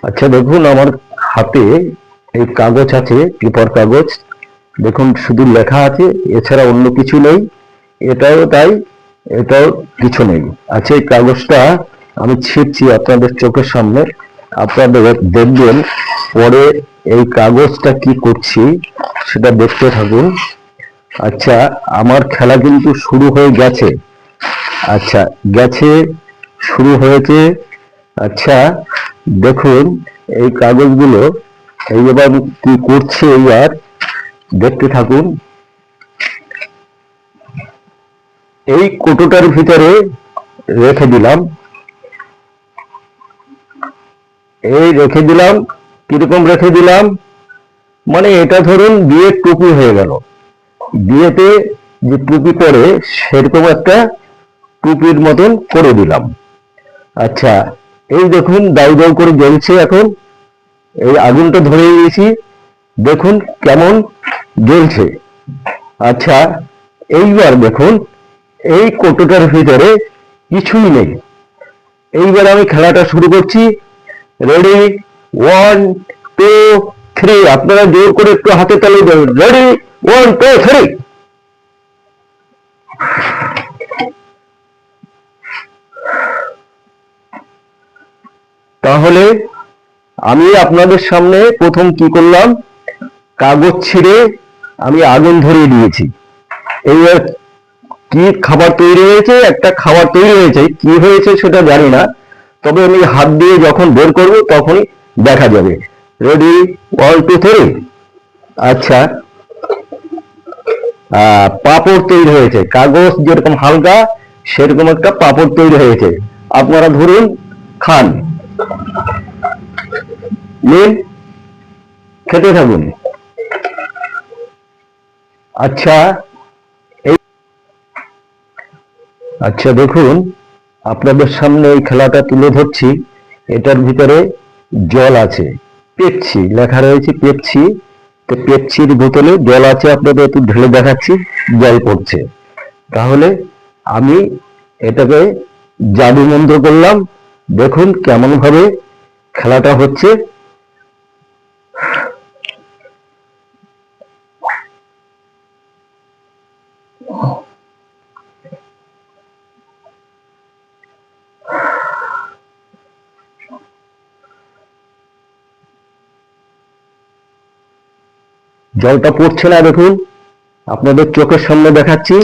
আচ্ছা দেখুন, আমার হাতে এই কাগজ আছে, পেপার কাগজ। দেখুন শুধু লেখা আছে, এছাড়া অন্য কিছু নেই। এটাও তাই, এটাও কিছু নেই। আচ্ছা, এই কাগজটা আমি ছিঁড়ছি আপনাদের চোখের সামনে, আপনাদের দেখবেন পরে এই কাগজটা কি করছি সেটা দেখতে থাকুন। আচ্ছা, আমার খেলা কিন্তু শুরু হয়ে গেছে। আচ্ছা, গেছে, শুরু হয়েছে। আচ্ছা দেখুন, এই কাগজগুলো এই এবার কি করছে, এইবার দেখতে থাকুন। এই কোটোটার ভিতরে রেখে দিলাম, এই রেখে দিলাম। কিরকম রেখে দিলাম, মানে এটা ধরুন বিয়ের টুপি হয়ে গেল। বিয়েতে যে টুপি পরে সেরকম একটা টুপির মতন করে দিলাম। আচ্ছা, এই দেখুন দাউ দাউ করে জ্বলছে এখন। এই আগুনটা ধরে দিয়েছি, দেখুন কেমন জ্বলছে। আচ্ছা, এইবার দেখুন এই কৌটোটার ভিতরে কিছুই নেই। এইবার আমি খেলাটা শুরু করছি। রেডি, 1 2 3। আপনারা জোর করে একটু হাতে তালি দেবেন। রেডি, 1 2 3। তাহলে আমি আপনাদের সামনে প্রথম কি করলাম, কাগজ ছিঁড়ে আমি আগুন ধরিয়ে দিয়েছি। এইবার কি খাবার তৈরি হয়েছে, একটা খাবার তৈরি হয়েছে, কি হয়েছে সেটা জানি না, তবে আমি হাত দিয়ে যখন বের করব তখনই দেখা যাবে। রেডি, 1 2 3। আচ্ছা, পাঁপড় তৈরি হয়েছে। কাগজ যেরকম হালকা সেরকম একটা পাঁপড় তৈরি হয়েছে। আপনারা ধরুন, খান, নিন, খেতে থাকুন। আচ্ছা, এই আচ্ছা দেখুন, আপনাদের সামনে এই খেলাটা তুলে ধরছি। এটার ভিতরে জল আছে, পেপসি লেখা রয়েছে, পেপসি। তো পেপসির বোতলে জল আছে, আপনাদের একটু ঢেলে দেখাচ্ছি, জল পড়ছে। তাহলে আমি এটাকে জাদু মন্ত্র করলাম, দেখুন কেমন ভাবে খেলাটা হচ্ছে। জলটা পড়ছে না, দেখুন আপনাদের চোখের সামনে দেখাচ্ছি।